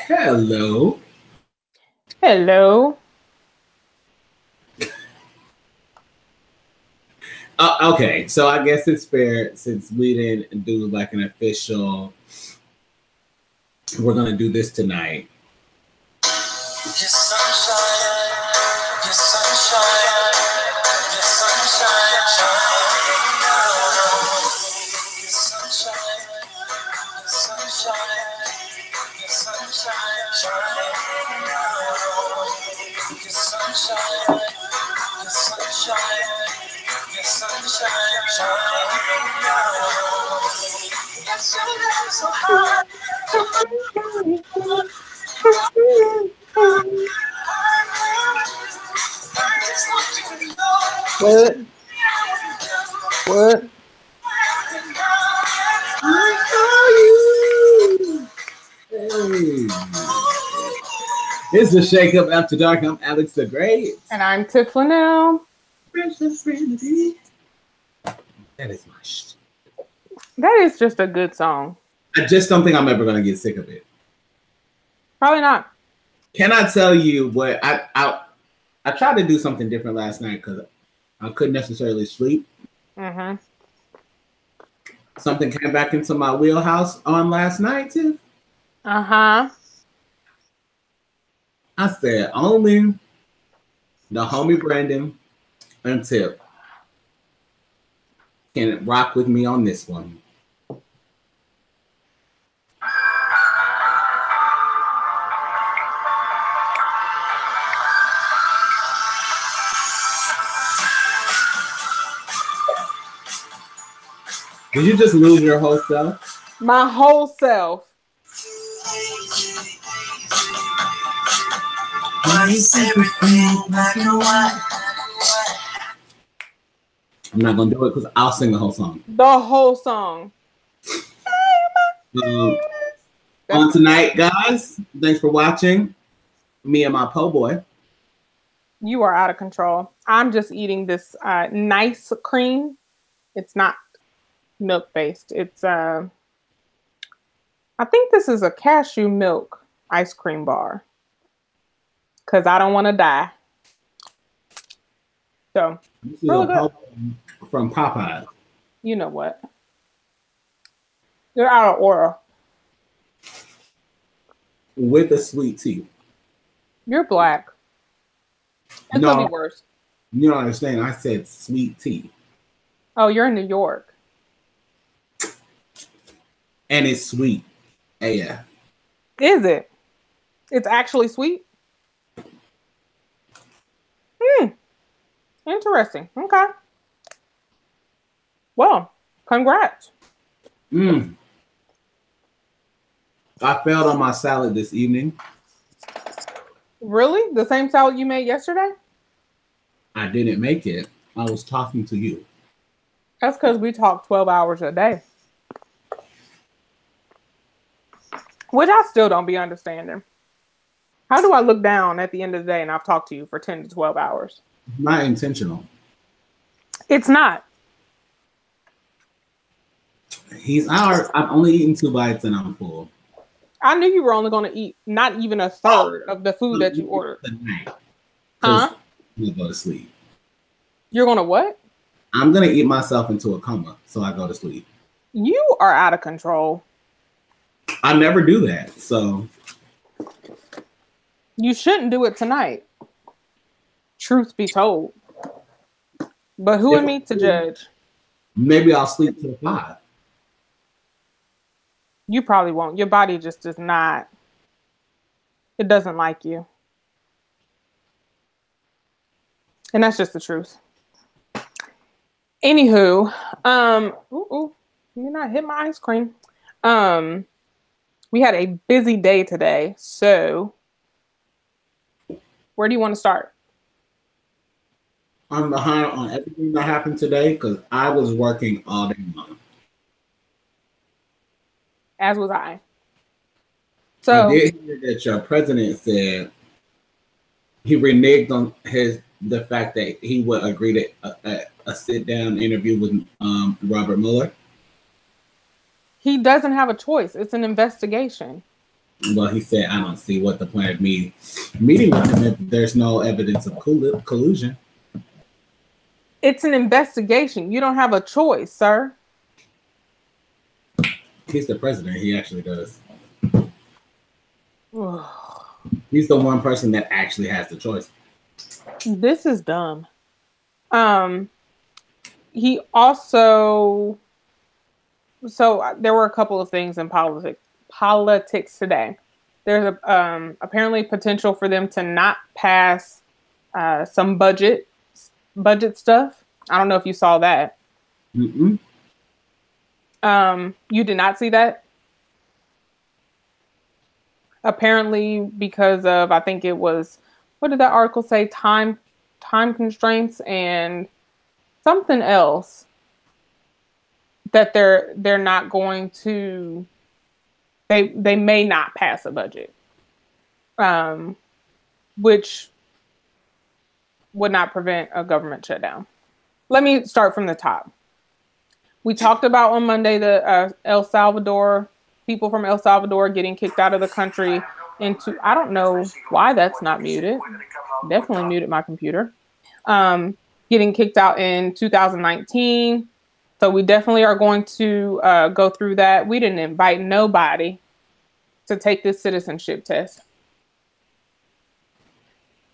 Hello. Hello. Okay, so I guess it's fair since we didn't do like an official. We're gonna do this tonight. Your sunshine, your sunshine, your sunshine, shining now. Your sunshine, your sunshine, your sunshine, shining now. Your sunshine, your sunshine, your sunshine, shining now. Your sunshine so high. What? What? Hey. It's the Shake Up After Dark. I'm Alex the Great. And I'm Tiff Linnell. Precious Trinity. That is my shit. That is just a good song. I just don't think I'm ever gonna get sick of it. Probably not. Can I tell you what I tried to do something different last night because I couldn't necessarily sleep. Mm-hmm. Something came back into my wheelhouse on last night too. Uh-huh. I said only the homie Brandon and Tip can rock with me on this one. Did you just lose your whole self? My whole self. Why is everything black and white? I'm not gonna do it because I'll sing the whole song. The whole song. On tonight, guys, thanks for watching. Me and my po' boy. You are out of control. I'm just eating this nice cream. It's not milk based. It's I think this is a cashew milk ice cream bar because I don't want to die. So This is really a from Popeyes. You know what? You're out of order. With a sweet tea. You're black. It could be worse. You don't understand. I said sweet tea. Oh, you're in New York. And it's sweet. Yeah. Is it? It's actually sweet? Interesting. Okay. Well, congrats. I failed on my salad this evening. Really? The same salad you made yesterday? I didn't make it. I was talking to you. That's because we talk 12 hours a day. Which I still don't be understanding. How do I look down at the end of the day and I've talked to you for 10 to 12 hours? Not intentional. It's not. I've only eaten 2 bites and I'm full. I knew you were only going to eat not even a third of the food that you ordered. Tonight. Huh? I'm going to go to sleep. You're going to what? I'm going to eat myself into a coma so I go to sleep. You are out of control. I never do that, so. You shouldn't do it tonight. Truth be told. But who am me to judge? Maybe I'll sleep till 5. You probably won't. Your body just does not. It doesn't like you. And that's just the truth. Anywho, let me not hit my ice cream. We had a busy day today, so where do you want to start? I'm behind on everything that happened today because I was working all day long. As was I. So I did hear that your president said he reneged on the fact that he would agree to a sit-down interview with Robert Mueller. He doesn't have a choice. It's an investigation. Well, he said, I don't see what the point of me meeting with him if there's no evidence of collusion. It's an investigation. You don't have a choice, sir. He's the president. He actually does. He's the one person that actually has the choice. This is dumb. He also, so there were a couple of things in politics today. There's apparently potential for them to not pass some budget stuff. I don't know if you saw that. Mm-mm. You did not see that? Apparently because of, I think it was, what did that article say? Time constraints and something else that they're not going to, they may not pass a budget, which would not prevent a government shutdown. Let me start from the top. We talked about on Monday the people from El Salvador getting kicked out of the country into, I don't know why that's not muted. Definitely muted my computer. Getting kicked out in 2019. So we definitely are going to go through that. We didn't invite nobody to take this citizenship test.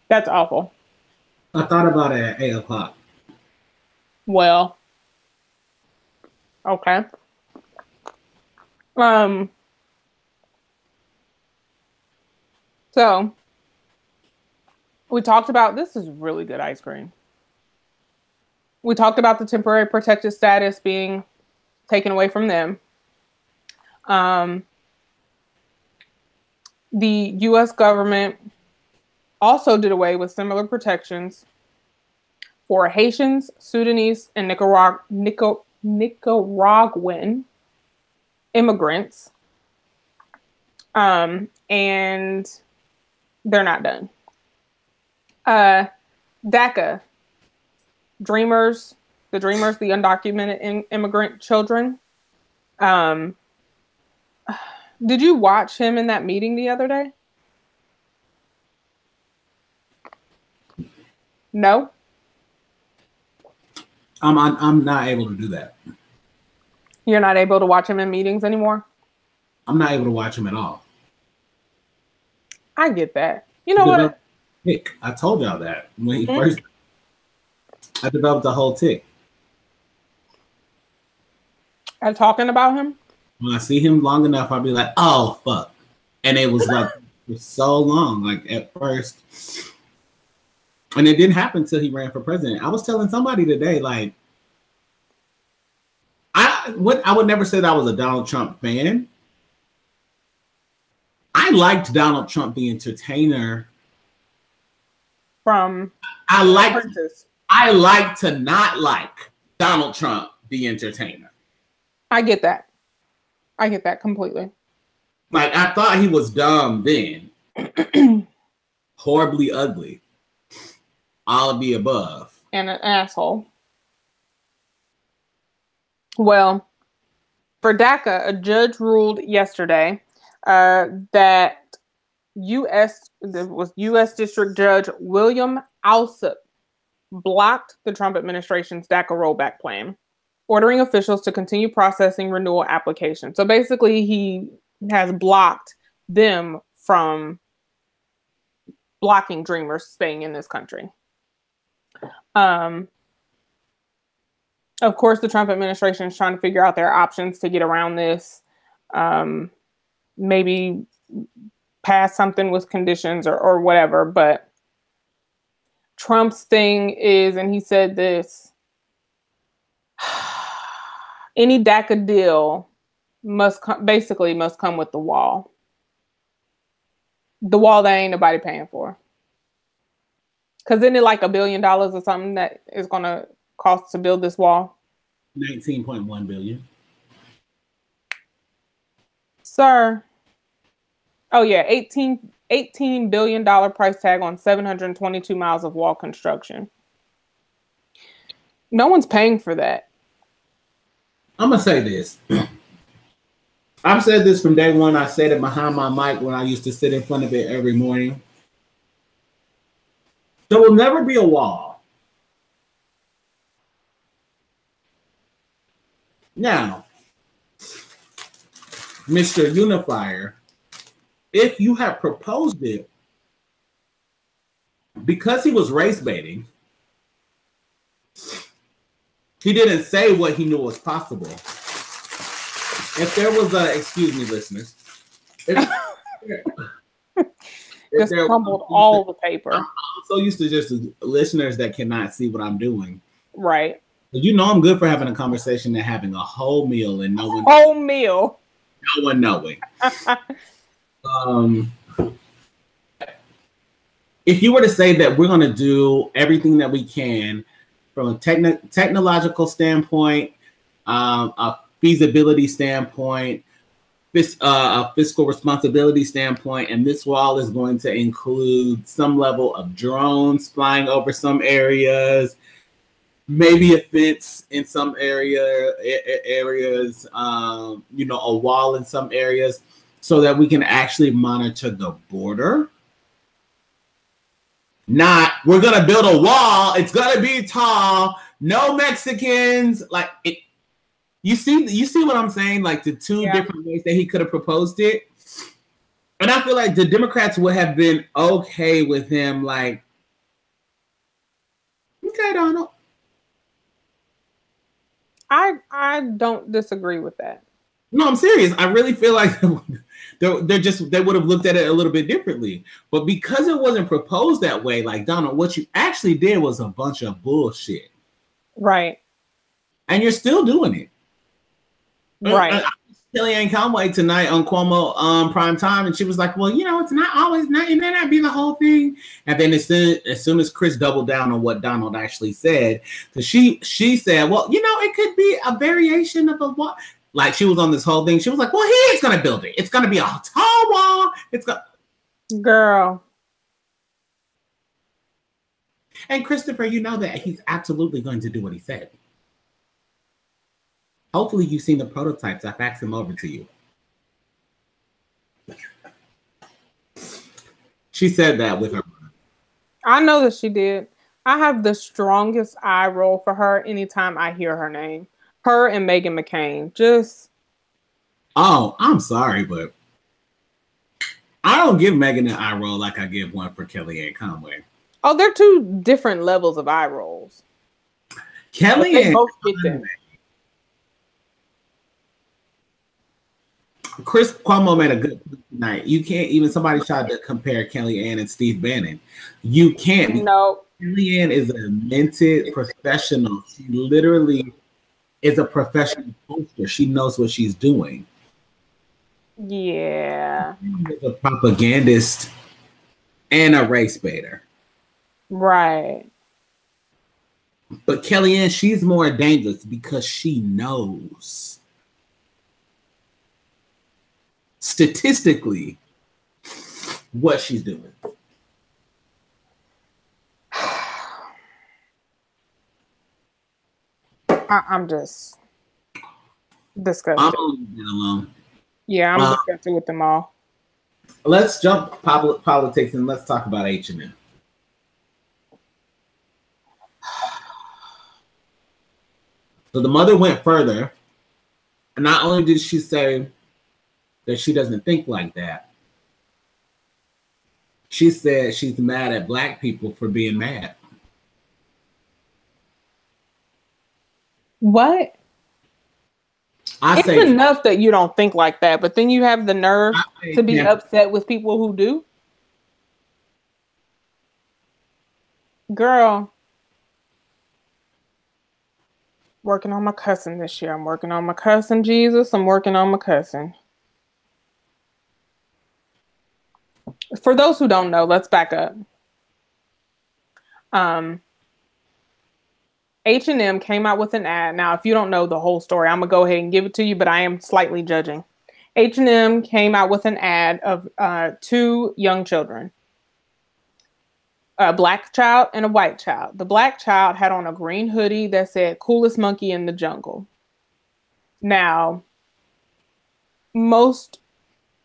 That's awful. I thought about it at 8 o'clock. Well, okay. So we talked about, this is really good ice cream. We talked about the temporary protected status being taken away from them. The U.S. government also did away with similar protections for Haitians, Sudanese, and Nicaraguan immigrants. And they're not done. DACA, the undocumented immigrant children. Did you watch him in that meeting the other day? No? I'm not able to do that. You're not able to watch him in meetings anymore? I'm not able to watch him at all. I get that. You know what? Tick. I told y'all that when he first. I developed a whole tick. I'm talking about him? When I see him long enough, I'll be like, oh, fuck. And it was like, for so long, like at first. And it didn't happen until he ran for president. I was telling somebody today, like, I would never say that I was a Donald Trump fan. I liked Donald Trump, the entertainer. From I like to not like Donald Trump, the entertainer. I get that. I get that completely. Like, I thought he was dumb then. Horribly ugly. All of the above. And an asshole. Well, for DACA, a judge ruled yesterday that U.S. District Judge William Alsup blocked the Trump administration's DACA rollback plan, ordering officials to continue processing renewal applications. So basically, he has blocked them from blocking Dreamers staying in this country. Of course, the Trump administration is trying to figure out their options to get around this. Maybe pass something with conditions or whatever. But Trump's thing is, and he said this, any DACA deal must come with the wall. The wall that ain't nobody paying for. Because isn't it like $1 billion or something that is going to cost to build this wall? 19.1 billion. Sir. Oh yeah, $18 billion price tag on 722 miles of wall construction. No one's paying for that. I'm gonna say this. I've said this from day one. I said it behind my mic when I used to sit in front of it every morning. There will never be a wall. Now, Mr. Unifier, if you have proposed it, because he was race baiting, he didn't say what he knew was possible. If there was a, excuse me, listeners. Just crumbled all the paper. I'm so used to just listeners that cannot see what I'm doing. Right. You know I'm good for having a conversation and having a whole meal and no one knowing. If you were to say that we're going to do everything that we can from a technological standpoint, a feasibility standpoint, a fiscal responsibility standpoint, and this wall is going to include some level of drones flying over some areas, maybe a fence in some areas, a wall in some areas, so that we can actually monitor the border. Not, we're going to build a wall. It's going to be tall. No Mexicans. Like, it. You see what I'm saying? Like the two different ways that he could have proposed it. And I feel like the Democrats would have been okay with him like, okay, Donald. I don't disagree with that. No, I'm serious. I really feel like they would have looked at it a little bit differently. But because it wasn't proposed that way, like, Donald, what you actually did was a bunch of bullshit. Right. And you're still doing it. Right. Kellyanne Conway tonight on Cuomo prime time, and she was like, well, it's not always not, it may not be the whole thing. And then as soon as Chris doubled down on what Donald actually said, because she said, well, it could be a variation of a wall. Like, she was on this whole thing. She was like, well, he is going to build it. It's going to be a tall wall. Girl. And Christopher, you know that he's absolutely going to do what he said. Hopefully you've seen the prototypes. I faxed them over to you. She said that with her. I know that she did. I have the strongest eye roll for her anytime I hear her name. Her and Meghan McCain. Just. Oh, I'm sorry, but I don't give Meghan an eye roll like I give one for Kellyanne Conway. Oh, they're two different levels of eye rolls. Kellyanne both get them. Chris Cuomo made a good point tonight. You can't even, somebody tried to compare Kellyanne and Steve Bannon. You can't. No. Kellyanne is a minted professional. She literally is a professional poster. She knows what she's doing. Yeah. She's a propagandist and a race baiter. Right. But Kellyanne, she's more dangerous because she knows statistically what she's doing. I'm just disgusted. I'm alone. Yeah, I'm disgusted with them all. Let's jump politics and let's talk about H&M. So the mother went further. And not only did she say that she doesn't think like that, she said she's mad at Black people for being mad. What? It's enough that you don't think like that, but then you have the nerve to be upset with people who do. Girl, working on my cousin this year. I'm working on my cousin Jesus. I'm working on my cousin. For those who don't know, let's back up. H&M came out with an ad. Now, if you don't know the whole story, I'm going to go ahead and give it to you, but I am slightly judging. H&M came out with an ad of two young children, a Black child and a white child. The Black child had on a green hoodie that said, "Coolest monkey in the jungle." Now, most,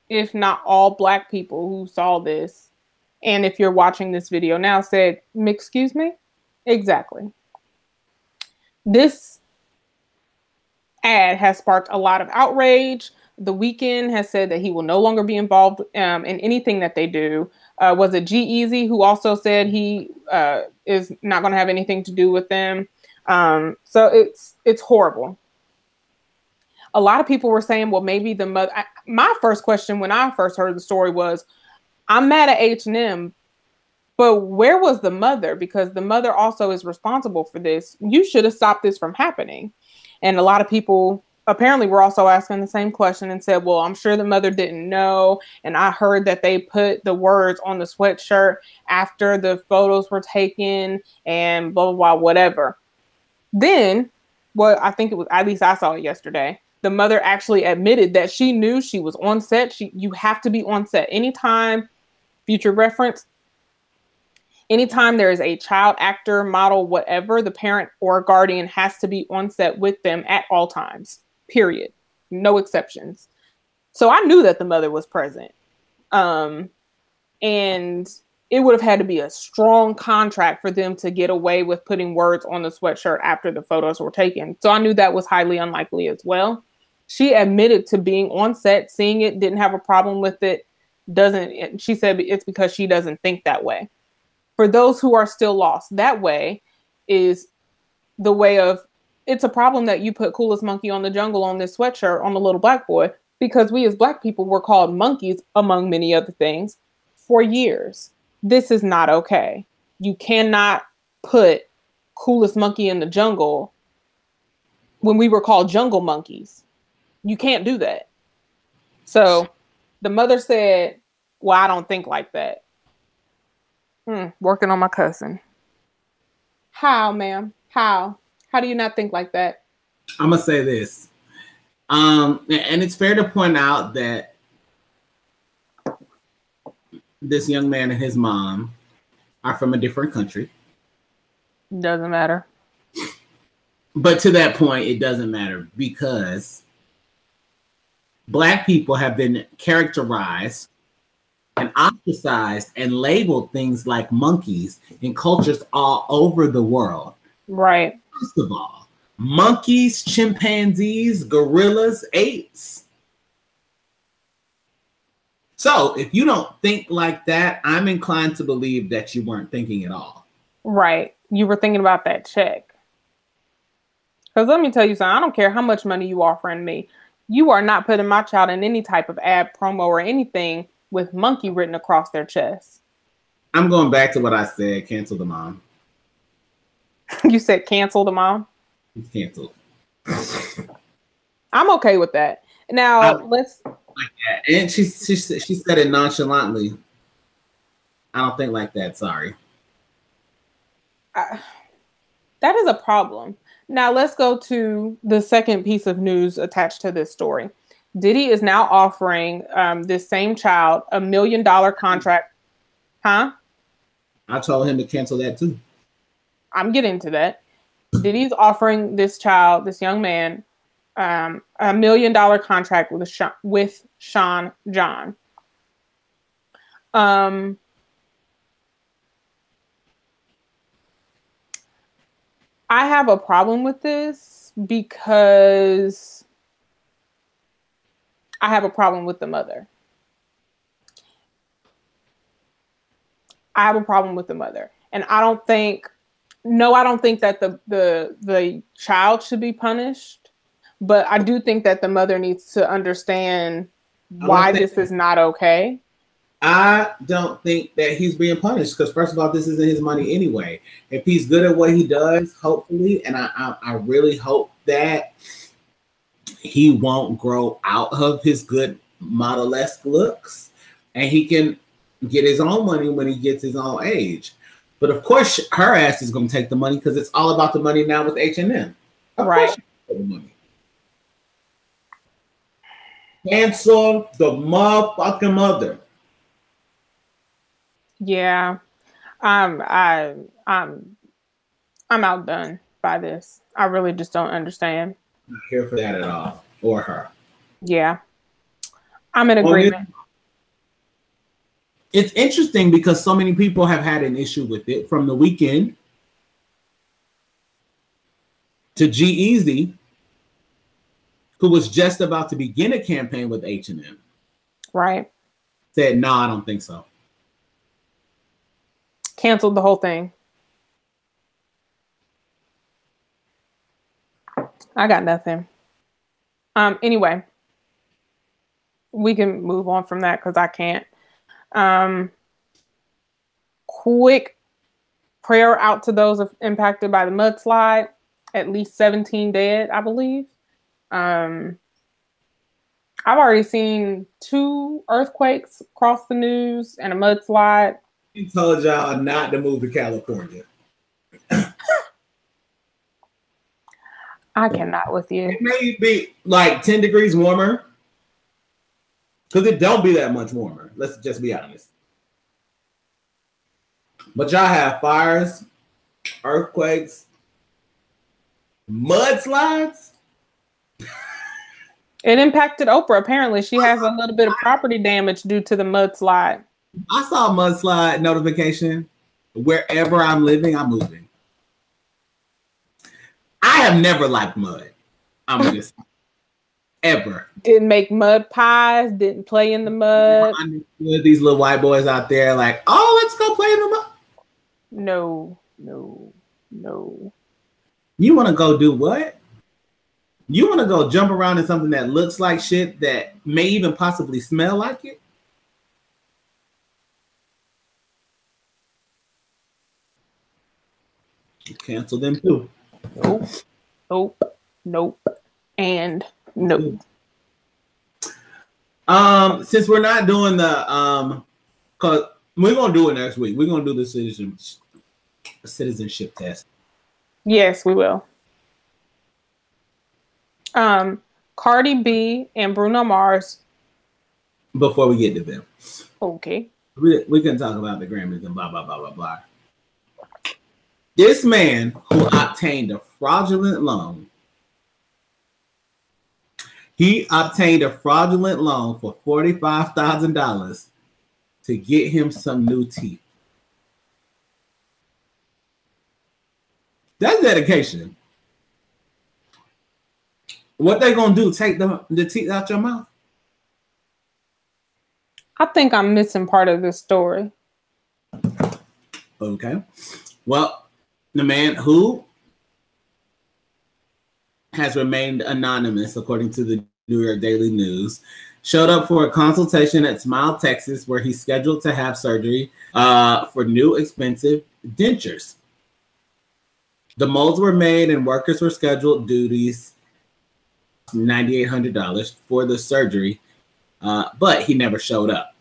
if not all, Black people who saw this, and if you're watching this video now, said, "Excuse me?" Exactly. This ad has sparked a lot of outrage. The Weeknd has said that he will no longer be involved in anything that they do. Was it G-Eazy who also said he is not going to have anything to do with them? So it's horrible. A lot of people were saying, well, maybe the mother. My first question when I first heard the story was, I'm mad at H&M, but where was the mother? Because the mother also is responsible for this. You should have stopped this from happening. And a lot of people apparently were also asking the same question and said, well, I'm sure the mother didn't know. And I heard that they put the words on the sweatshirt after the photos were taken and blah, blah, blah, whatever. Then, well, I think it was, at least I saw it yesterday, the mother actually admitted that she knew she was on set. You have to be on set anytime, future reference, anytime there is a child actor, model, whatever, the parent or guardian has to be on set with them at all times, period. No exceptions. So I knew that the mother was present. And it would have had to be a strong contract for them to get away with putting words on the sweatshirt after the photos were taken. So I knew that was highly unlikely as well. She admitted to being on set, seeing it, didn't have a problem with it. She said it's because she doesn't think that way. For those who are still lost, that way is the way of, it's a problem that you put Coolest Monkey on the Jungle on this sweatshirt on the little Black boy, because we as Black people were called monkeys, among many other things, for years. This is not okay. You cannot put Coolest Monkey in the Jungle when we were called jungle monkeys. You can't do that. So the mother said, well, I don't think like that. Working on my cousin. How, ma'am? How? How do you not think like that? I'm gonna say this, and it's fair to point out that this young man and his mom are from a different country. Doesn't matter. But to that point, it doesn't matter, because Black people have been characterized and ostracized and labeled things like monkeys in cultures all over the world. Right. First of all, monkeys, chimpanzees, gorillas, apes. So if you don't think like that, I'm inclined to believe that you weren't thinking at all. Right. You were thinking about that check. Because let me tell you something, I don't care how much money you offering me. You are not putting my child in any type of ad, promo, or anything with monkey written across their chest. I'm going back to what I said. Cancel the mom. You said cancel the mom? It's canceled. I'm okay with that. Now, let's... Like that. And she said it nonchalantly. I don't think like that. Sorry. That is a problem. Now, let's go to the second piece of news attached to this story. Diddy is now offering this same child $1 million contract. Huh? I told him to cancel that too. I'm getting to that. Diddy's offering this child, this young man, $1 million contract with Sean John. I have a problem with this because I have a problem with the mother. I have a problem with the mother. And I don't think that the child should be punished, but I do think that the mother needs to understand why this is not okay. I don't think that he's being punished because, first of all, this isn't his money anyway. If he's good at what he does, hopefully, and I really hope that he won't grow out of his good model-esque looks, and he can get his own money when he gets his own age. But of course, her ass is going to take the money because it's all about the money now with H&M. Right. The money. Cancel the motherfucking mother. Yeah, I'm outdone by this. I really just don't understand. I'm not here for that at all, or her. Yeah, I'm in agreement. It's interesting because so many people have had an issue with it, from The Weeknd to G-Eazy, who was just about to begin a campaign with H&M. Right. Said, no, I don't think so. Canceled the whole thing. I got nothing. Anyway, we can move on from that because I can't. Quick prayer out to those impacted by the mudslide. At least 17 dead, I believe. I've already seen 2 earthquakes across the news and a mudslide. He told y'all not to move to California. I cannot with you. It may be like 10 degrees warmer. Because it don't be that much warmer. Let's just be honest. But y'all have fires, earthquakes, mudslides. It impacted Oprah. Apparently, she has a little bit of property damage due to the mudslide. I saw a mudslide notification. Wherever I'm living, I'm moving. I have never liked mud. I'm just ever. Didn't make mud pies. Didn't play in the mud. These little white boys out there like, oh, let's go play in the mud. No. You want to go do what? You want to go jump around in something that looks like shit that may even possibly smell like it? Cancel them too. Nope, and nope. Since we're not doing the cause we're gonna do it next week. We're gonna do the citizenship test. Yes, we will. Cardi B and Bruno Mars. Before we get to them. Okay. We can talk about the Grammys and blah blah blah blah blah. This man who obtained a fraudulent loan. He obtained a fraudulent loan for $45,000 to get him some new teeth. That's dedication. What they gonna do? Take the teeth out your mouth? I think I'm missing part of this story. Okay. Well, the man who has remained anonymous, according to the New York Daily News, showed up for a consultation at Smile, Texas, where he's scheduled to have surgery for new expensive dentures. The molds were made and workers were scheduled duties, $9,800 for the surgery, but he never showed up.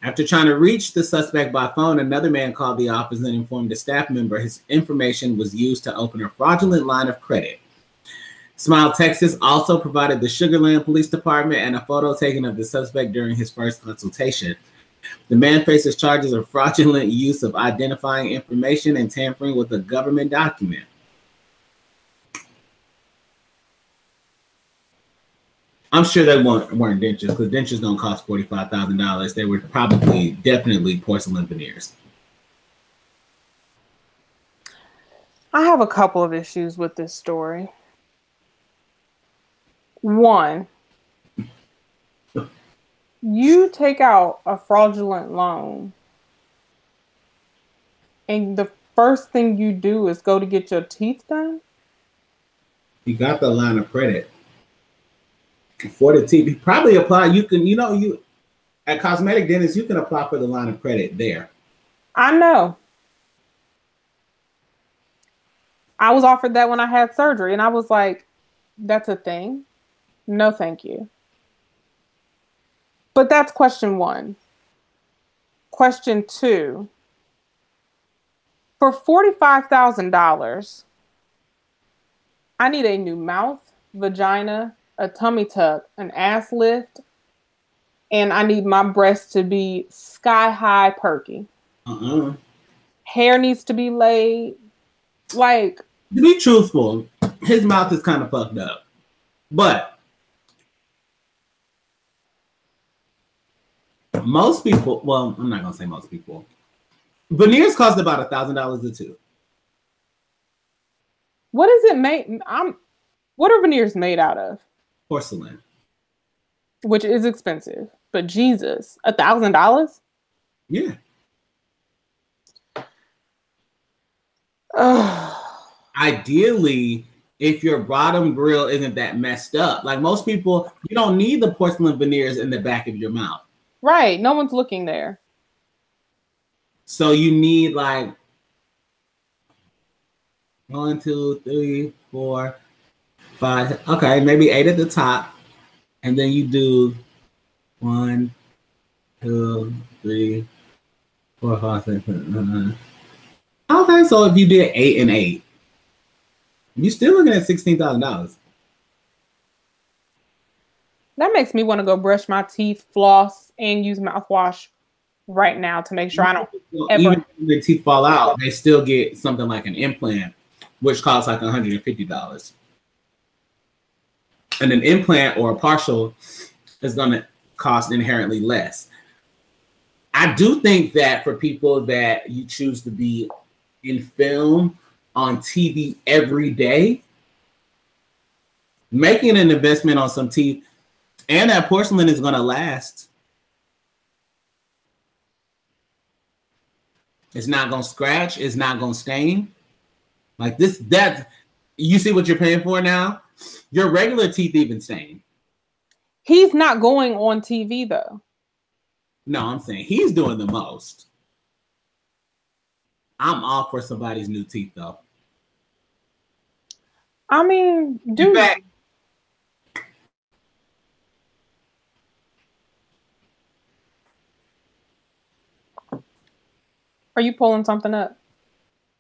After trying to reach the suspect by phone, another man called the office and informed a staff member his information was used to open a fraudulent line of credit. Smile, Texas also provided the Sugar Land Police Department and a photo taken of the suspect during his first consultation. The man faces charges of fraudulent use of identifying information and tampering with a government document. I'm sure they weren't dentures, because dentures don't cost $45,000. They were definitely porcelain veneers. I have a couple of issues with this story. One, you take out a fraudulent loan and the first thing you do is go to get your teeth done? He got the line of credit for the teeth. He probably applied. You at cosmetic dentists, you can apply for the line of credit there. I know. I was offered that when I had surgery, and I was like, that's a thing? No, thank you. But that's question one. Question two. For $45,000, I need a new mouth, vagina, a tummy tuck, an ass lift, and I need my breasts to be sky high perky. Hair needs to be laid. Like, to be truthful, his mouth is kind of fucked up. But Most people, well, I'm not gonna say most people. Veneers cost about $1,000 a tooth. What is it made? What are veneers made out of? Porcelain. Which is expensive. But Jesus, $1,000? Yeah. Ideally, if your bottom grill isn't that messed up, like most people, you don't need the porcelain veneers in the back of your mouth. Right. No one's looking there. So you need like 1, 2, 3, 4, 5. Okay, maybe 8 at the top. And then you do 1, 2, 3, 4, 5, 6, 7, 8. Okay, so if you did 8 and 8, you're still looking at $16,000. That makes me want to go brush my teeth, floss, and use mouthwash right now to make sure I don't ever. Even if the teeth fall out, they still get something like an implant, which costs like $150. And an implant or a partial is going to cost inherently less. I do think that for people that you choose to be in film on TV every day, making an investment on some teeth and that porcelain is going to last. It's not going to scratch. It's not going to stain. Like this, that, you see what you're paying for now? Your regular teeth even stain. He's not going on TV though. No, I'm saying he's doing the most. I'm all for somebody's new teeth though. I mean, dude. Are you pulling something up?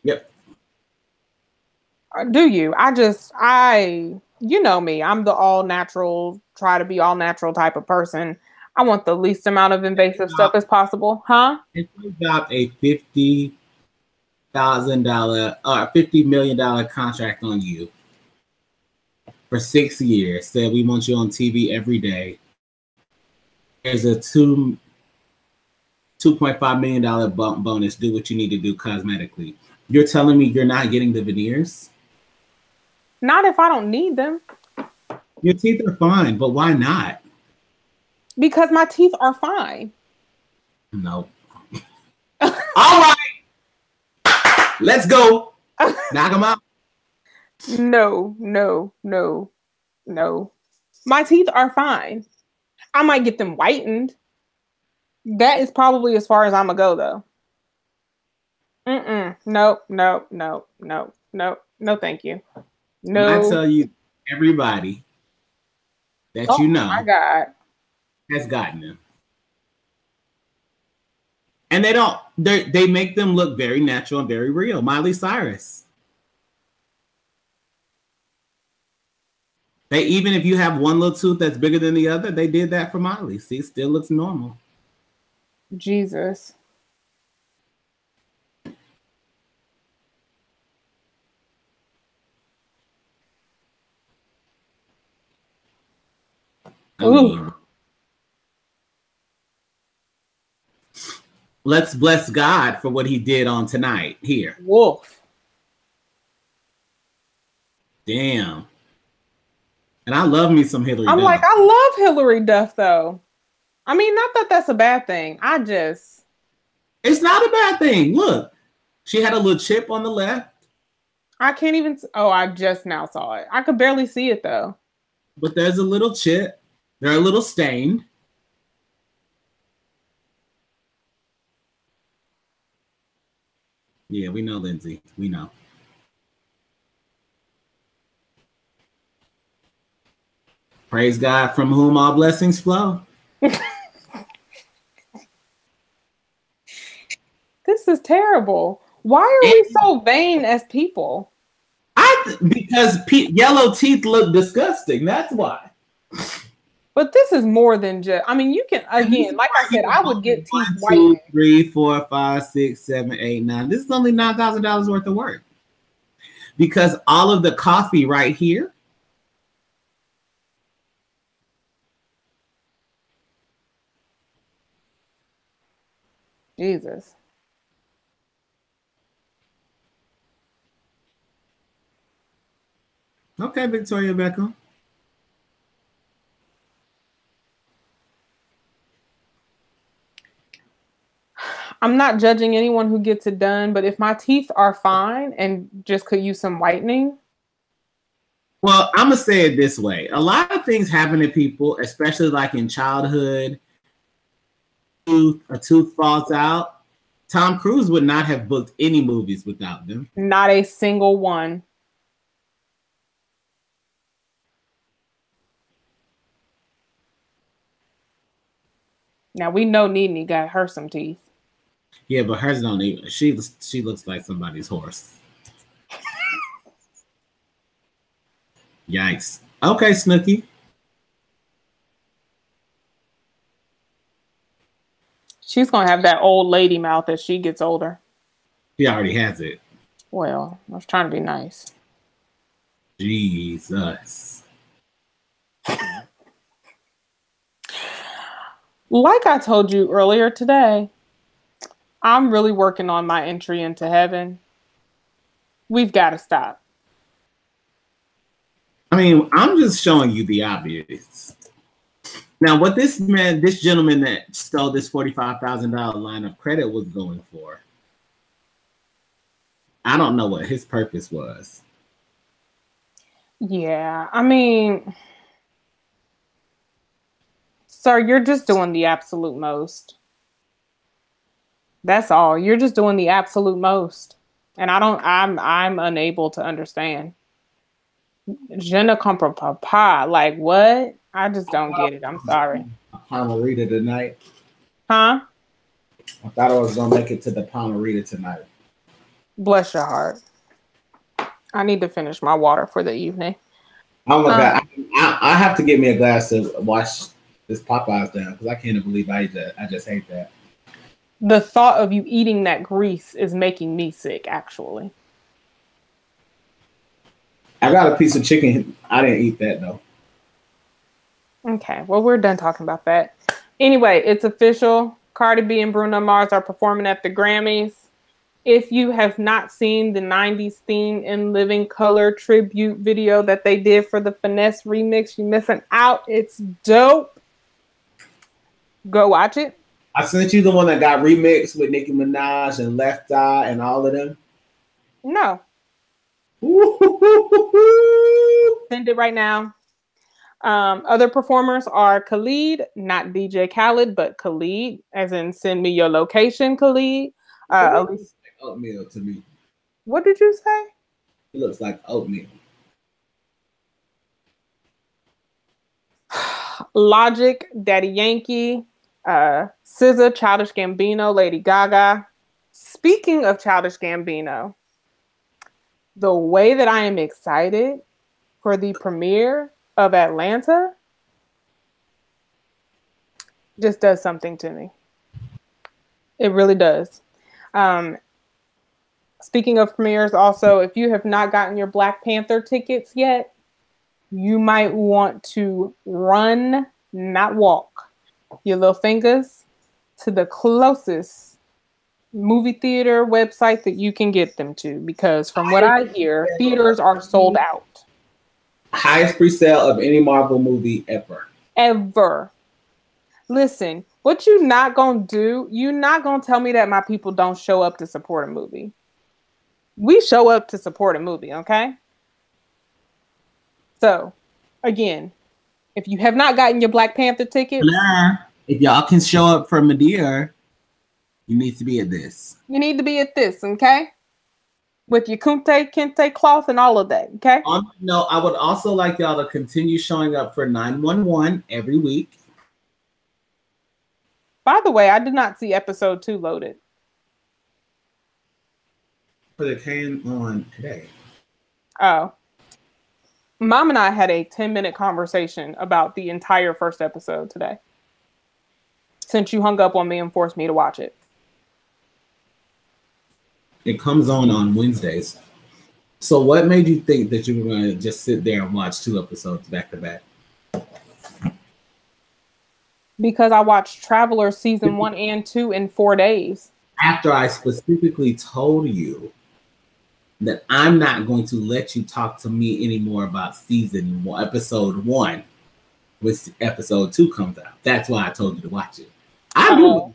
Yep. Do you? You know me. I'm the all natural, try to be all natural type of person. I want the least amount of invasive stuff as possible. Huh? If we got a $50,000 or $50 million contract on you for 6 years, said we want you on TV every day. There's a $2.5 million bonus. Do what you need to do cosmetically. You're telling me you're not getting the veneers? Not if I don't need them. Your teeth are fine, but why not? Because my teeth are fine. No. All right. Let's go. Knock them out. No. My teeth are fine. I might get them whitened. That is probably as far as I'm gonna go though. Nope. No, thank you. No. I tell you, everybody that you know, my God, has gotten them. And they make them look very natural and very real. Miley Cyrus. Even if you have one little tooth that's bigger than the other, they did that for Miley. See, it still looks normal. Jesus. Let's bless God for what he did on tonight here. Wolf. Damn. And I love me some Hillary Duff. I'm like, I love Hillary Duff though. I mean, not that that's a bad thing. It's not a bad thing. Look, she had a little chip on the left. I can't even. Oh, I just now saw it. I could barely see it though. But there's a little chip. They're a little stained. Yeah, we know, Lindsay. We know. Praise God, from whom all blessings flow. This is terrible. Why are we so vain as people? Because yellow teeth look disgusting. That's why. But this is more than just. I mean, you can again, like I said, I would get teeth 1, 2, 3, 4, 5, 6, 7, 8, 9. This is only $9,000 worth of work. Because all of the coffee right here. Jesus. Okay, Victoria Beckham. I'm not judging anyone who gets it done, but if my teeth are fine and just could use some whitening. Well, I'm gonna say it this way: a lot of things happen to people, especially like in childhood. A tooth falls out. Tom Cruise would not have booked any movies without them. Not a single one. Now we know Nene got her some teeth. Yeah, but hers don't even. She looks like somebody's horse. Yikes. Okay, Snooki. She's gonna have that old lady mouth as she gets older. She already has it. Well, I was trying to be nice. Jesus. Like I told you earlier today, I'm really working on my entry into heaven. We've got to stop. I mean, I'm just showing you the obvious. Now, what this gentleman that stole this $45,000 line of credit was going for, I don't know what his purpose was. Yeah, I mean, sir, you're just doing the absolute most. That's all. You're just doing the absolute most. And I'm unable to understand. Je ne comprends pas. Like, what? I just don't get it. I'm sorry. Palmerita tonight. Huh? I thought I was gonna make it to the Palmerita tonight. Bless your heart. I need to finish my water for the evening. Oh my God. I have to get me a glass to wash this Popeyes down because I can't believe I just hate that. The thought of you eating that grease is making me sick, actually. I got a piece of chicken. I didn't eat that though. Okay, well, we're done talking about that. Anyway, it's official. Cardi B and Bruno Mars are performing at the Grammys. If you have not seen the 90s theme in living color tribute video that they did for the Finesse remix, you're missing out. It's dope. Go watch it. I sent you the one that got remixed with Nicki Minaj and Left Eye and all of them. No. Send it right now. Other performers are Khalid, not DJ Khaled, but Khalid, as in send me your location, Khalid. Like oatmeal to me. What did you say? It looks like oatmeal. Logic, Daddy Yankee, SZA, Childish Gambino, Lady Gaga. Speaking of Childish Gambino, the way that I am excited for the premiere of Atlanta just does something to me. It really does. Speaking of premieres, also, if you have not gotten your Black Panther tickets yet, you might want to run, not walk, your little fingers to the closest movie theater website that you can get them to, because from what I hear, theaters are sold out. Highest pre-sale of any Marvel movie ever. Ever. Listen, what you not gonna do, you not gonna tell me that my people don't show up to support a movie. We show up to support a movie, okay? So, again, if you have not gotten your Black Panther tickets, if y'all can show up for Madea, you need to be at this. you need to be at this, okay? With your kunte, kente cloth and all of that, okay? No, I would also like y'all to continue showing up for 911 every week. By the way, I did not see episode 2 loaded. But it came on today. Oh. Mom and I had a 10-minute conversation about the entire first episode today, since you hung up on me and forced me to watch it. It comes on Wednesdays. So what made you think that you were going to just sit there and watch 2 episodes back to back? Because I watched Travelers season 1 and 2 in 4 days. After I specifically told you that I'm not going to let you talk to me anymore about season 1, episode 1, when episode 2 comes out. That's why I told you to watch it. I knew.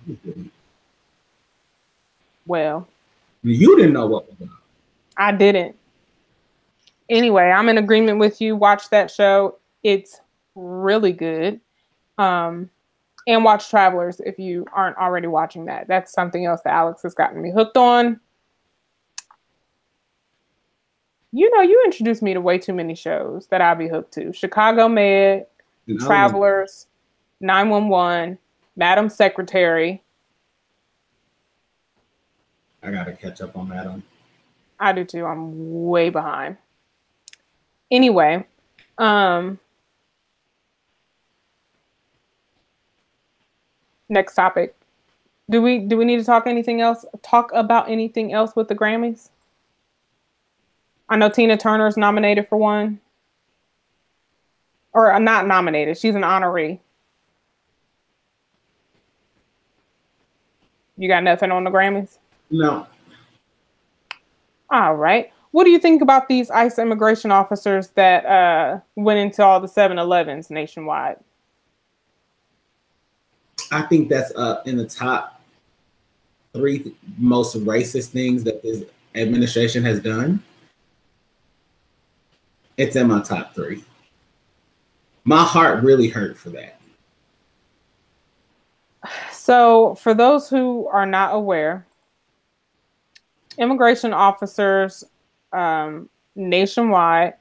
Well, you didn't know what was up. I didn't. Anyway, I'm in agreement with you. Watch that show. It's really good. And watch Travelers if you aren't already watching that. That's something else that Alex has gotten me hooked on. You know, you introduced me to way too many shows that I'll be hooked to. Chicago Med, Travelers, 911, Madam Secretary. I gotta catch up on Madam. I do too. I'm way behind. Anyway, next topic. Do we need to talk about anything else with the Grammys? I know Tina Turner's nominated for one. Or not nominated. She's an honoree. You got nothing on the Grammys? No. All right. What do you think about these ICE immigration officers that went into all the 7-Elevens nationwide? I think that's in the top 3 most racist things that this administration has done. It's in my top 3. My heart really hurt for that. So, for those who are not aware, immigration officers nationwide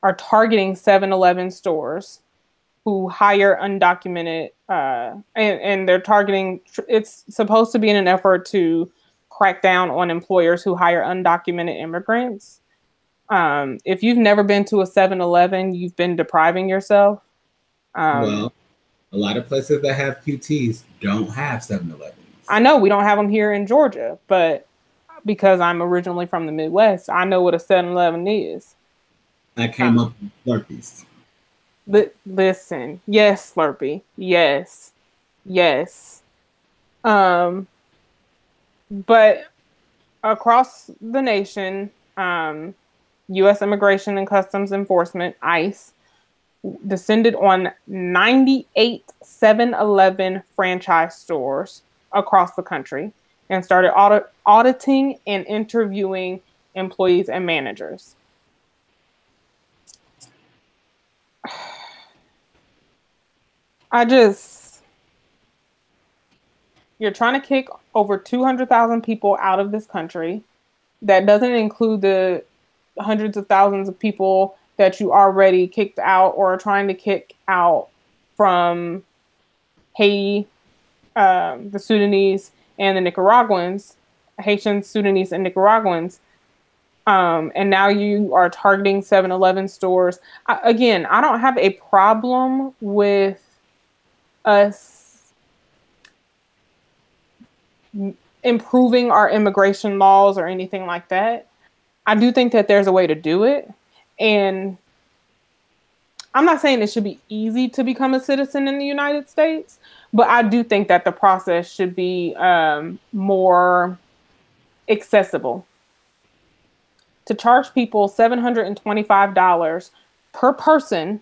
are targeting 7-Eleven stores who hire undocumented, and they're targeting, it's supposed to be in an effort to crack down on employers who hire undocumented immigrants. If you've never been to a 7-Eleven, you've been depriving yourself. Well, a lot of places that have QTs don't have 7-Elevens. I know we don't have them here in Georgia, but because I'm originally from the Midwest, I know what a 7-Eleven is. I came up with Slurpees. Listen, yes, Slurpee, yes. But across the nation, U.S. Immigration and Customs Enforcement, ICE, descended on 98 7-Eleven franchise stores across the country and started auditing and interviewing employees and managers. You're trying to kick over 200,000 people out of this country. That doesn't include the hundreds of thousands of people that you already kicked out or are trying to kick out from Haiti, the Sudanese, and the Nicaraguans, Haitians, Sudanese, and Nicaraguans. And now you are targeting 7-Eleven stores. I don't have a problem with us improving our immigration laws or anything like that. I do think that there's a way to do it. And I'm not saying it should be easy to become a citizen in the United States, but I do think that the process should be more accessible. To charge people $725 per person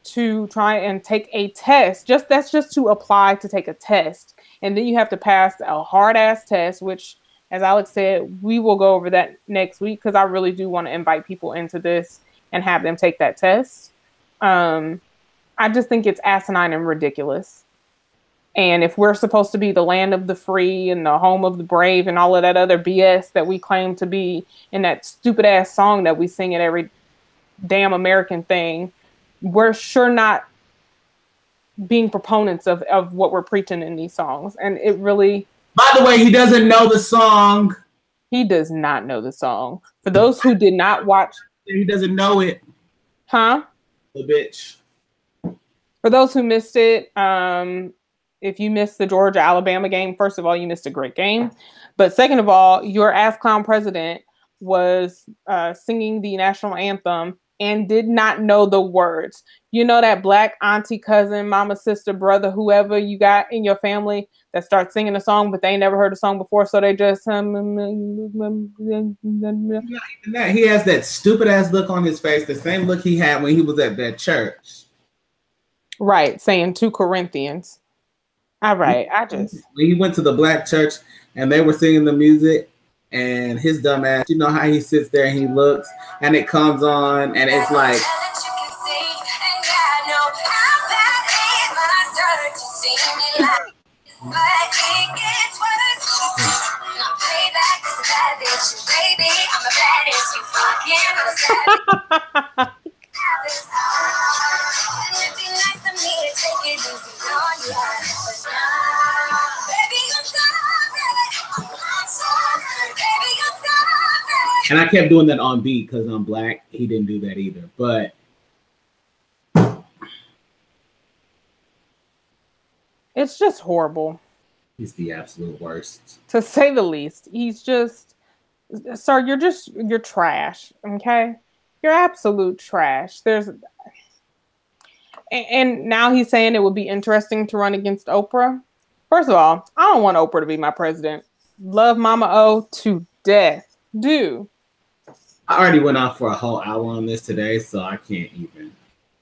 to try and take a test, that's just to apply to take a test. And then you have to pass a hard ass test, which, as Alex said, we will go over that next week because I really do want to invite people into this and have them take that test. I just think it's asinine and ridiculous. And if we're supposed to be the land of the free and the home of the brave and all of that other BS that we claim to be in that stupid ass song that we sing at every damn American thing, we're sure not being proponents of what we're preaching in these songs. And it really... By the way, he doesn't know the song. He does not know the song. For those who did not watch... He doesn't know it. Huh? The bitch. For those who missed it, if you missed the Georgia-Alabama game, first of all, you missed a great game. But second of all, your ass clown president was singing the national anthem and did not know the words. You know that black auntie, cousin, mama, sister, brother, whoever you got in your family that starts singing a song, but they ain't never heard a song before, so they just... Not even that. He has that stupid ass look on his face, the same look he had when he was at that church. Right, saying 2 Corinthians. All right, when he went to the black church and they were singing the music, and his dumb ass, you know how he sits there and he looks, and it comes on, and it's like... And I kept doing that on beat because I'm black. He didn't do that either. But it's just horrible. He's the absolute worst. To say the least. He's just... Sir, you're trash, okay? You're absolute trash. And now he's saying it would be interesting to run against Oprah. First of all, I don't want Oprah to be my president. Love Mama O to death. Do. I already went off for a whole hour on this today, so I can't even.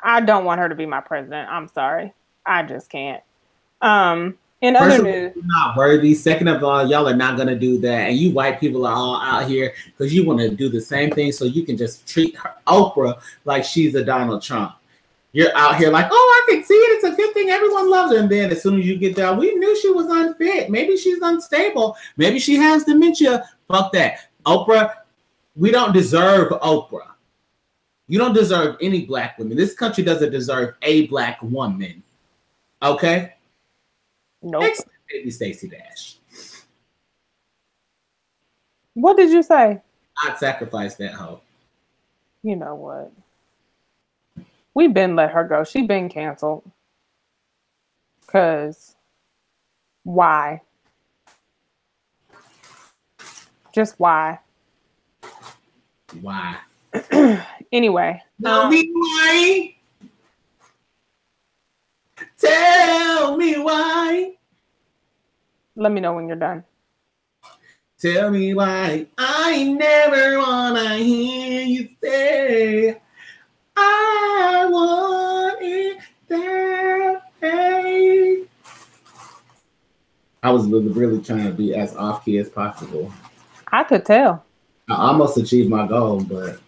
I don't want her to be my president. I'm sorry. I just can't. In other news, not worthy. Second of all, y'all are not gonna do that, and you white people are all out here because you want to do the same thing, so you can just treat Oprah like she's a Donald Trump. You're out here like, oh, I can see it. It's a good thing everyone loves her. And then as soon as you get there, we knew she was unfit. Maybe she's unstable. Maybe she has dementia. Fuck that, Oprah. We don't deserve Oprah. You don't deserve any black women. This country doesn't deserve a black woman. Okay. Nope. Except maybe Stacey Dash. What did you say? I'd sacrifice that hoe. You know what? We've been let her go. She been canceled. Cause why? Just why? Why? Anyway. Tell me why. Tell me why. Let me know when you're done. Tell me why I never wanna hear you say I want it that way. I was really trying to be as off key as possible. I could tell. I almost achieved my goal, but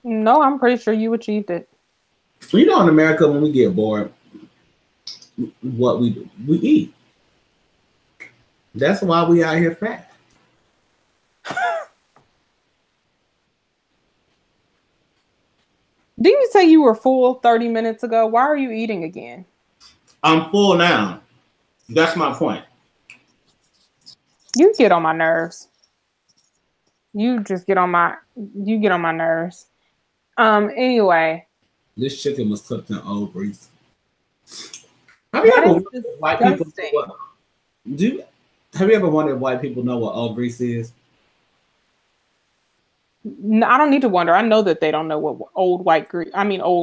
no, I'm pretty sure you achieved it. You know, in America, when we get bored, what we do, we eat. That's why we out here fat. Didn't you say you were full 30 minutes ago? Why are you eating again? I'm full now. That's my point. You get on my nerves. You get on my nerves. Anyway. This chicken was cooked in old grease. Have you ever wondered why people have you ever wondered why people know what old grease is? No, I don't need to wonder. I know that they don't know what old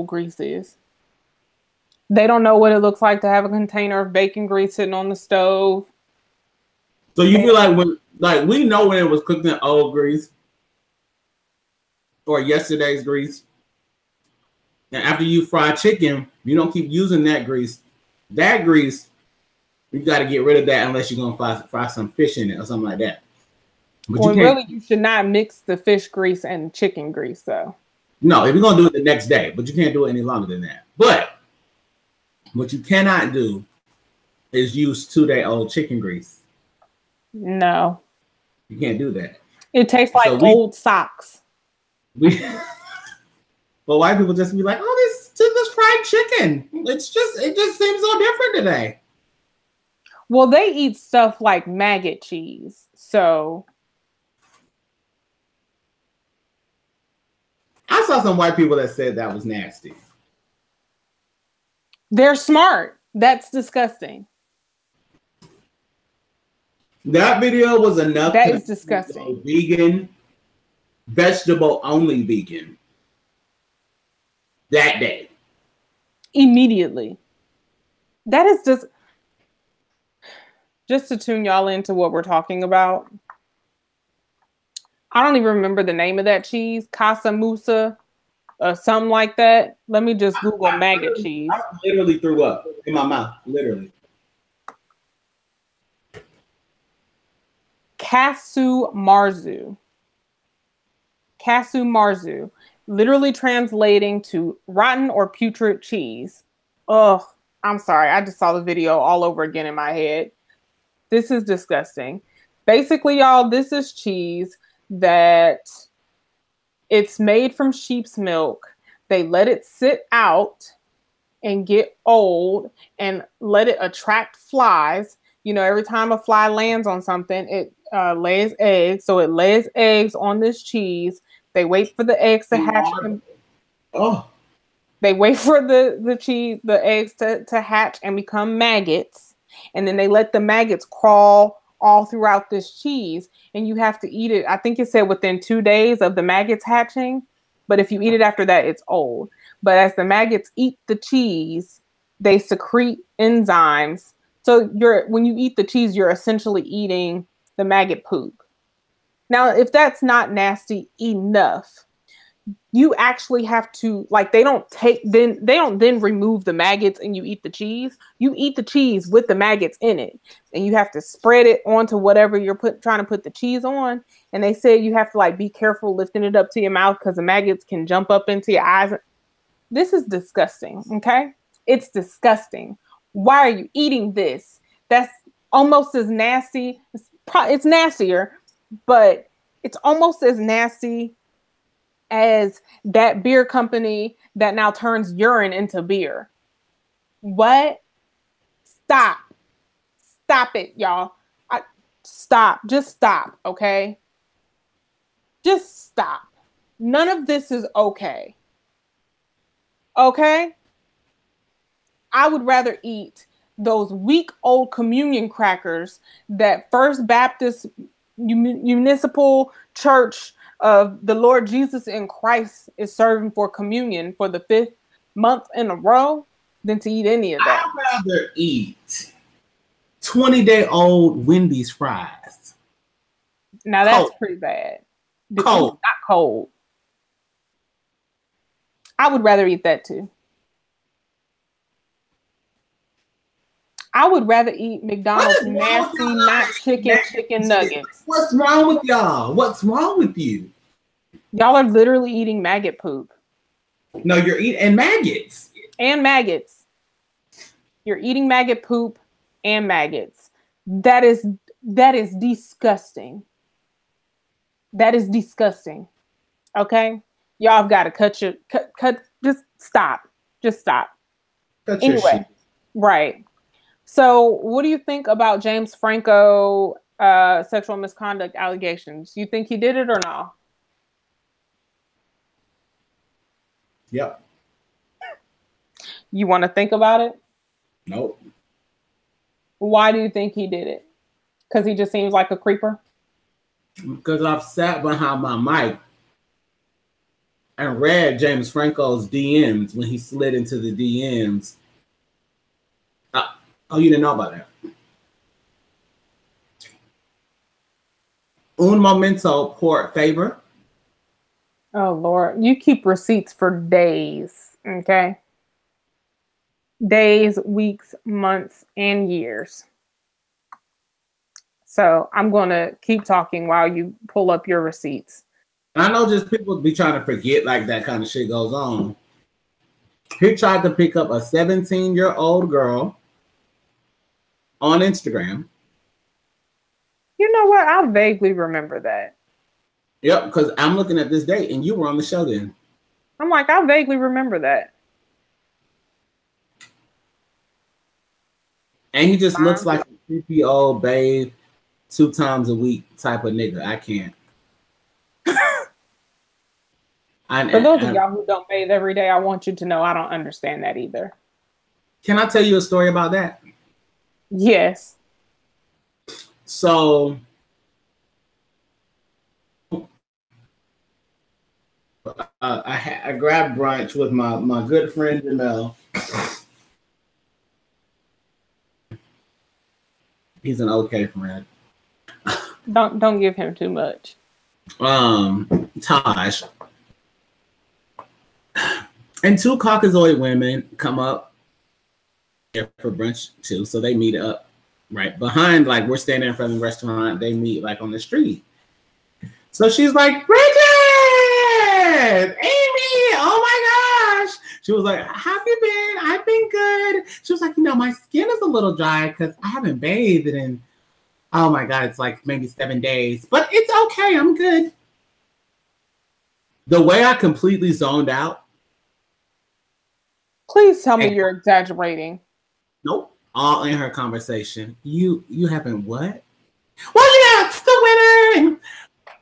grease is. They don't know what it looks like to have a container of bacon grease sitting on the stove. So you feel like we know when it was cooked in old grease or yesterday's grease. And after you fry chicken, you don't keep using that grease. That grease, you got to get rid of that unless you're going to fry some fish in it or something like that. But you should not mix the fish grease and chicken grease, though. No, if you're going to do it the next day, but you can't do it any longer than that. But what you cannot do is use 2-day-old chicken grease. No. You can't do that. It tastes like old socks. But white people just be like, oh, this fried chicken. It just seems so different today. Well, they eat stuff like maggot cheese. So I saw some white people that said that was nasty. They're smart. That's disgusting. That video was enough. That is disgusting. Vegan vegetable only vegan that day. Immediately. That is just to tune y'all into what we're talking about. I don't even remember the name of that cheese, Casa Musa, or something like that. Let me just Google maggot cheese. I literally threw up in my mouth, literally. Casu marzu. Casu marzu, literally translating to rotten or putrid cheese. Ugh, I'm sorry. I just saw the video all over again in my head. This is disgusting. Basically, y'all, this is cheese that it's made from sheep's milk. They let it sit out and get old and let it attract flies. You know, every time a fly lands on something, it lays eggs. So it lays eggs on this cheese. They wait for the eggs to hatch. They wait for the eggs to hatch and become maggots. And then they let the maggots crawl all throughout this cheese. And you have to eat it. I think it said within 2 days of the maggots hatching. But if you eat it after that, it's old. But as the maggots eat the cheese, they secrete enzymes. So when you eat the cheese, you're essentially eating the maggot poop. Now, if that's not nasty enough, you actually have to, like, they don't then remove the maggots and you eat the cheese. You eat the cheese with the maggots in it, and you have to spread it onto whatever you're trying to put the cheese on. And they say you have to, like, be careful lifting it up to your mouth because the maggots can jump up into your eyes. This is disgusting. Okay, it's disgusting. Why are you eating this? That's almost as nasty. It's nastier, but it's almost as nasty as that beer company that now turns urine into beer. What? Stop. Stop it, y'all. Stop. Just stop, okay? Just stop. None of this is okay. Okay? I would rather eat those week-old communion crackers that First Baptist Municipal Church of the Lord Jesus in Christ is serving for communion for the 5th month in a row than to eat any of that. I'd rather eat 20-day-old Wendy's fries. Now that's pretty bad. Cold. Not cold. I would rather eat that too. I would rather eat McDonald's nasty, not chicken nuggets. What's wrong with y'all? What's wrong with you? Y'all are literally eating maggot poop. No, you're eating maggots. And maggots. You're eating maggot poop and maggots. That is disgusting. That is disgusting. Okay? Y'all have got to cut. Just stop. Just stop. Anyway, right. So what do you think about James Franco sexual misconduct allegations? You think he did it or no? Yep. You want to think about it? Nope. Why do you think he did it? Because he just seems like a creeper? Because I've sat behind my mic and read James Franco's DMs when he slid into the DMs. Oh, you didn't know about that? Un momento por favor. Oh, Lord. You keep receipts for days, okay? Days, weeks, months, and years. So I'm going to keep talking while you pull up your receipts. I know just people be trying to forget like that kind of shit goes on. He tried to pick up a 17-year-old girl on Instagram. You know what? I vaguely remember that. Yep, because I'm looking at this date and you were on the show then. I'm like, I vaguely remember that. And he just looks like a creepy old babe 2 times a week type of nigga. I can't. For those of y'all who don't bathe every day, I want you to know I don't understand that either. Can I tell you a story about that? Yes. So I grabbed brunch with my good friend Jamel. He's an okay friend. Don't give him too much. Taj and two Caucasoid women come up here for brunch too, so they meet up right behind. Like we're standing in front of the restaurant, they meet like on the street. So she's like, Bridget, Amy, oh my gosh. She was like, how have you been? I've been good. She was like, my skin is a little dry because I haven't bathed in, oh my God, it's like maybe 7 days, but it's okay. I'm good. The way I completely zoned out. Please tell me you're exaggerating. Nope. All in her conversation. You haven't what? Well, it's the winter and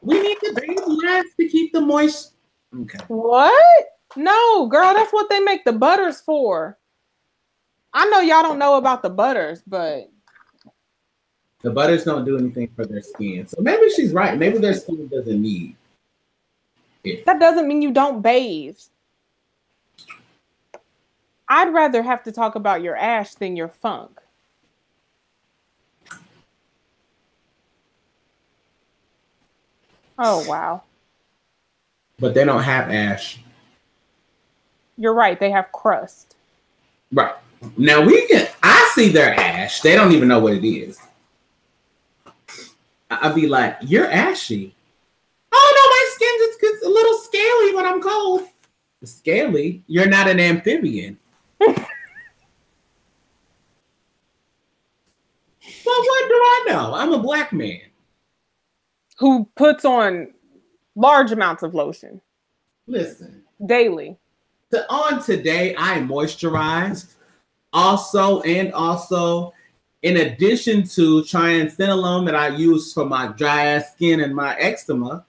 we need to bathe less to keep the moist. Okay. What? No, girl, that's what they make the butters for. I know y'all don't know about the butters, but the butters don't do anything for their skin. So maybe she's right. Maybe their skin doesn't need it. That doesn't mean you don't bathe. I'd rather have to talk about your ash than your funk. Oh, wow. But they don't have ash. You're right. They have crust. Right. Now I see their ash. They don't even know what it is. I'd be like, you're ashy. Oh, no, my skin just gets a little scaly when I'm cold. Scaly? You're not an amphibian. Well, what do I know? I'm a black man. Who puts on large amounts of lotion. Listen. Daily. On today, I moisturized. Also, in addition to triamcinolone that I use for my dry ass skin and my eczema,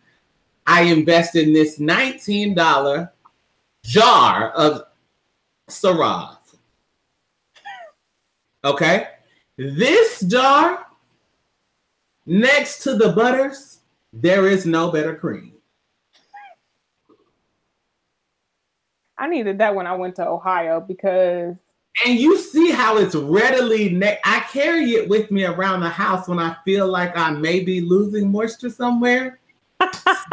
I invested in this $19 jar of Syrah. Okay? This jar, next to the butters, there is no better cream. I needed that when I went to Ohio because... And you see how it's readily... I carry it with me around the house when I feel like I may be losing moisture somewhere. I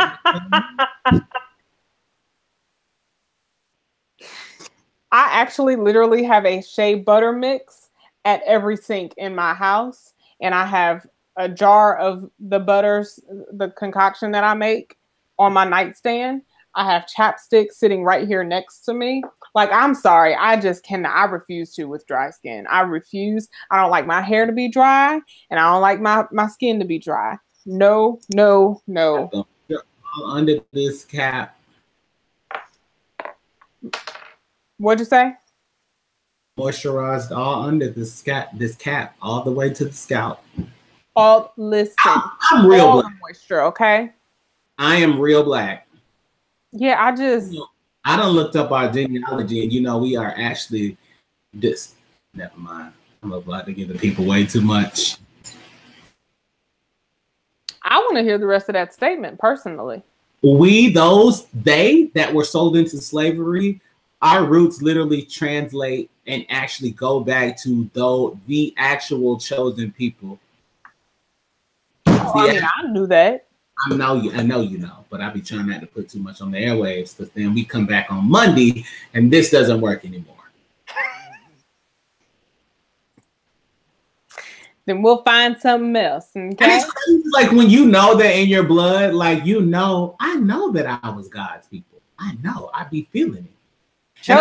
actually literally have a shea butter mix at every sink in my house. And I have a jar of the butters, the concoction that I make on my nightstand. I have chapstick sitting right here next to me. Like, I'm sorry. I just cannot. I refuse to with dry skin. I refuse. I don't like my hair to be dry. And I don't like my skin to be dry. No, no, no. You're all under this cap. What'd you say? Moisturized all under this cap, all the way to the scalp. Listen. I'm real black. Moisture, okay? I am real black. Yeah, I done looked up our genealogy, and we are actually this. Never mind. I'm about to give the people way too much. I want to hear the rest of that statement personally. They that were sold into slavery, our roots literally translate and actually go back to the actual chosen people. I knew that. I know you know, but I be trying not to put too much on the airwaves because then we come back on Monday and this doesn't work anymore. Then we'll find something else. Okay? And it's crazy, like when you know that in your blood, like I know that I was God's people. I know, I be feeling it. And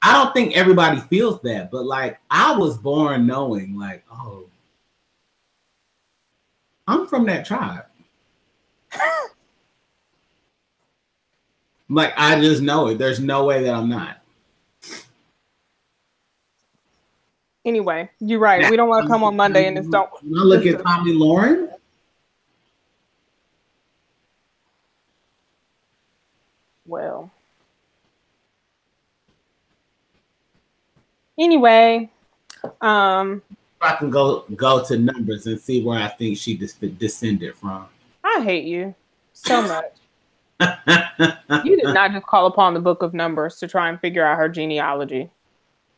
I don't think everybody feels that, but like I was born knowing, like, oh, I'm from that tribe. Like, I just know it. There's no way that I'm not. Anyway, you're right. We don't want to come on Monday and just don't. When I look at Tommy Lauren. Well. Anyway. I can go to numbers and see where I think she descended from. I hate you so much. You did not just call upon the book of Numbers to try and figure out her genealogy.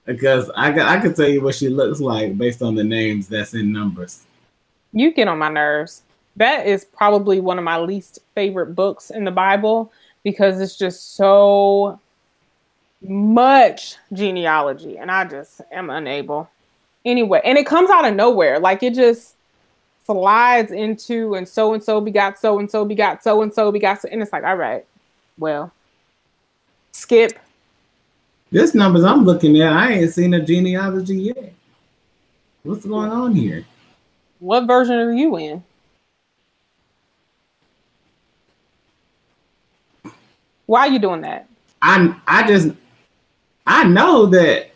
Because I could tell you what she looks like based on the names that's in Numbers. You get on my nerves. That is probably one of my least favorite books in the Bible because it's just so much genealogy and I just am unable. Anyway, and it comes out of nowhere. Like it just slides into and so begot so and so begot so and so begot so, and it's like, all right, well, skip. This Numbers I'm looking at, I ain't seen a genealogy yet. What's going on here? What version are you in? Why are you doing that? I know that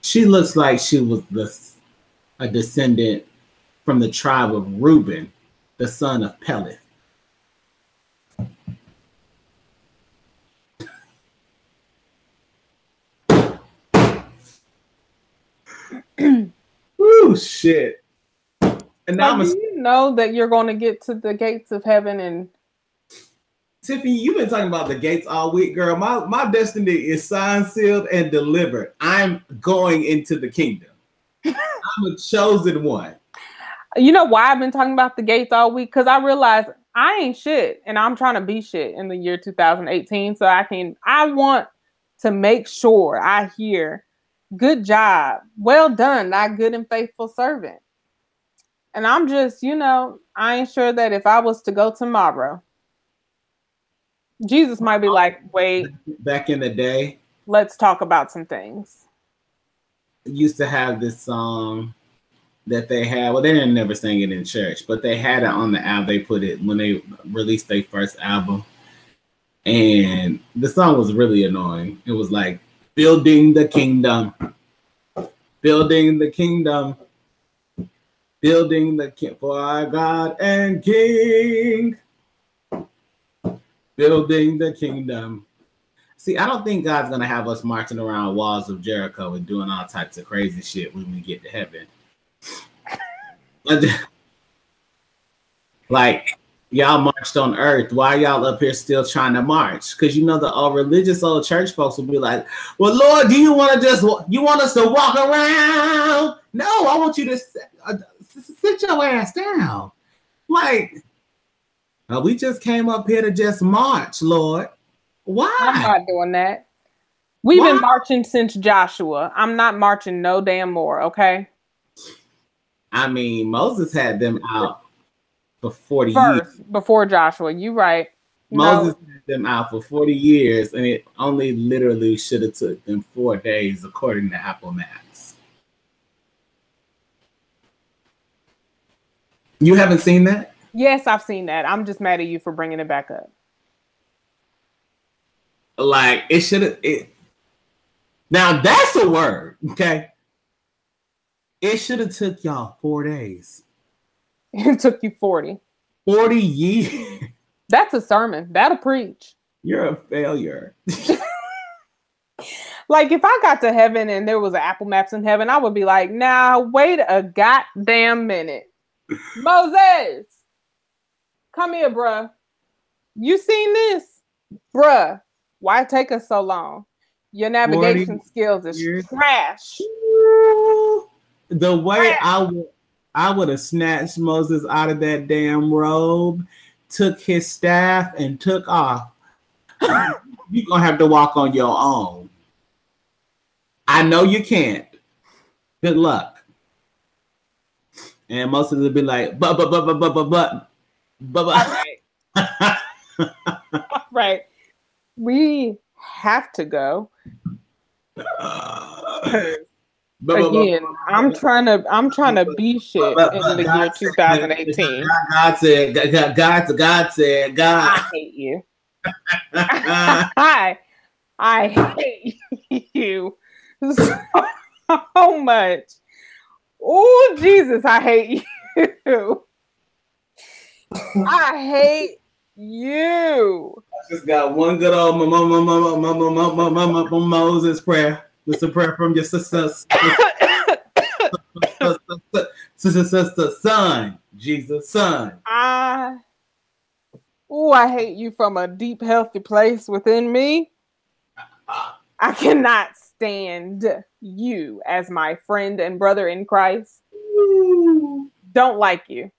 she looks like she was a descendant from the tribe of Reuben, the son of Peleth. Ooh, shit. And now you know that you're going to get to the gates of heaven and Tiffany, you've been talking about the gates all week, girl. My destiny is signed, sealed, and delivered. I'm going into the kingdom. I'm a chosen one. You know why I've been talking about the gates all week? Because I realized I ain't shit, and I'm trying to be shit in the year 2018. So I want to make sure I hear, good job, well done, thy good and faithful servant. And I'm just, I ain't sure that if I was to go tomorrow, Jesus might be like, wait. Back in the day, let's talk about some things. Used to have this song that they had. Well, they didn't never sing it in church, but they had it on the album. They put it when they released their first album. And the song was really annoying. It was like, building the kingdom, building the kingdom, building the king for our God and King. Building the kingdom. See, I don't think God's gonna have us marching around walls of Jericho and doing all types of crazy shit when we get to heaven. Like, y'all marched on earth. Why are y'all up here still trying to march? Because the all religious old church folks will be like, well, Lord, do you want us to walk around? No, I want you to sit your ass down. Like, we just came up here to just march, Lord. Why? I'm not doing that. We've been marching since Joshua. I'm not marching no damn more, okay? I mean, Moses had them out for 40 years. Before Joshua, you right. Moses had them out for 40 years, and it only literally should have took them 4 days, according to Apple Maps. You haven't seen that? Yes, I've seen that. I'm just mad at you for bringing it back up. Like, it should have. Now, that's a word, okay? It should have took y'all 4 days. It took you 40. 40 years. That's a sermon. That'll preach. You're a failure. Like, if I got to heaven and there was an Apple Maps in heaven, I would be like, now, wait a goddamn minute. Moses! Come here, bruh. You seen this? Bruh, why take us so long? Your navigation skills is trash. The way I would have snatched Moses out of that damn robe, took his staff, and took off. You're going to have to walk on your own. I know you can't. Good luck. And Moses would be like, but. Right. We have to go. Again, I'm trying to be shit in the year 2018. God said, I hate you. I hate you so much. Oh, Jesus, I hate you. I hate you. I just got one good old Moses prayer. It's a prayer from your sister, son, Jesus, son. Ooh, I hate you from a deep, healthy place within me. I cannot stand you as my friend and brother in Christ. Don't like you.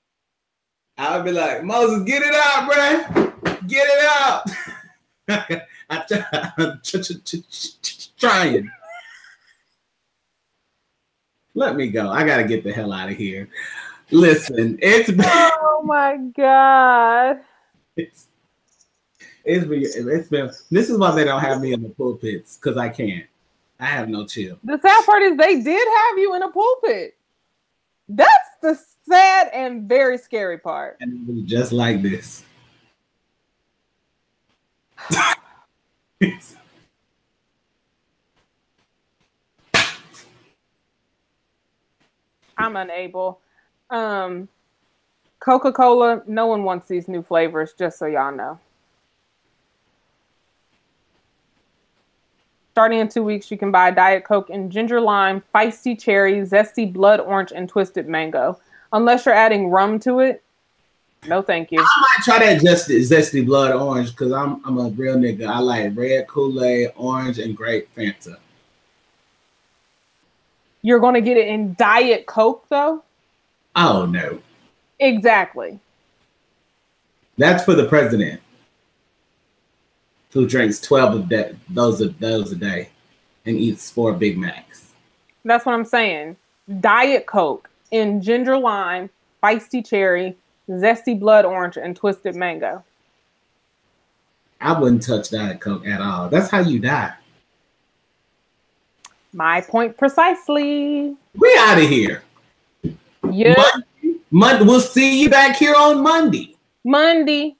I would be like, Moses, get it out, bruh. Get it out. I'm trying. Let me go. I gotta get the hell out of here. Listen, it's been. Oh my God. It's been. This is why they don't have me in the pulpits, because I can't. I have no chill. The sad part is they did have you in a pulpit. That's the sad and very scary part. And it was just like this. I'm unable. Coca-Cola, no one wants these new flavors, just so y'all know. Starting in 2 weeks, you can buy Diet Coke in ginger lime, feisty cherry, zesty blood orange, and twisted mango. Unless you're adding rum to it, no thank you. I might try that zesty blood orange, because I'm a real nigga. I like red Kool-Aid, orange, and grape Fanta. You're going to get it in Diet Coke, though? Oh, no. Exactly. That's for the president, who drinks 12 of those a day and eats 4 Big Macs. That's what I'm saying. Diet Coke in ginger lime, feisty cherry, zesty blood orange, and twisted mango. I wouldn't touch Diet Coke at all. That's how you die. My point precisely. We out of here. Yeah. Monday. We'll see you back here on Monday. Monday.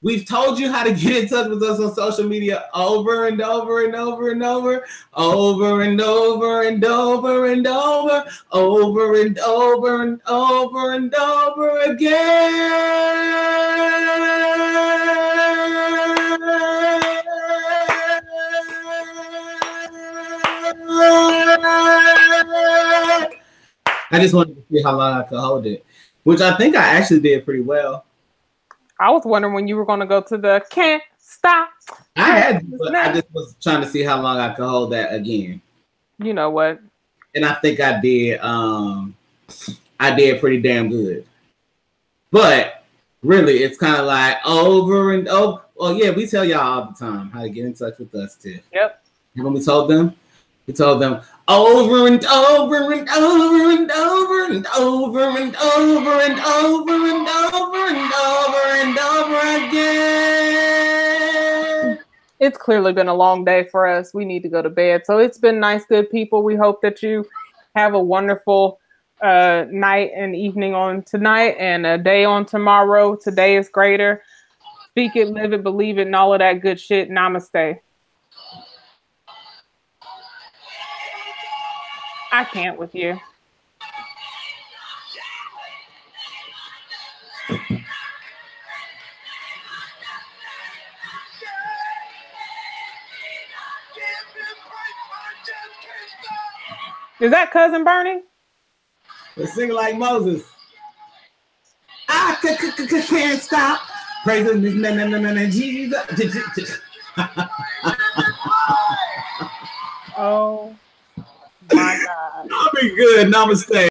We've told you how to get in touch with us on social media over and over and over and over, over and over and over and over, over and over and over and over again. I just wanted to see how long I could hold it, which I think I actually did pretty well. I was wondering when you were going to go to the can't stop. I had, but I just was trying to see how long I could hold that again. You know what? And I think I did. I did pretty damn good. But really, it's kind of like over and over. Well, yeah, we tell y'all all the time how to get in touch with us too. Yep. And when we told them over and over and over and over and over and over and over and over and over and over again. It's clearly been a long day for us. We need to go to bed. So it's been nice, good people. We hope that you have a wonderful night and evening on tonight and a day on tomorrow. Today is greater. Speak it, live it, believe it, and all of that good shit. Namaste. I can't with you. Is that Cousin Bernie? Let's sing like Moses. I can't stop praising Jesus. Oh my God. I'll be good. Namaste.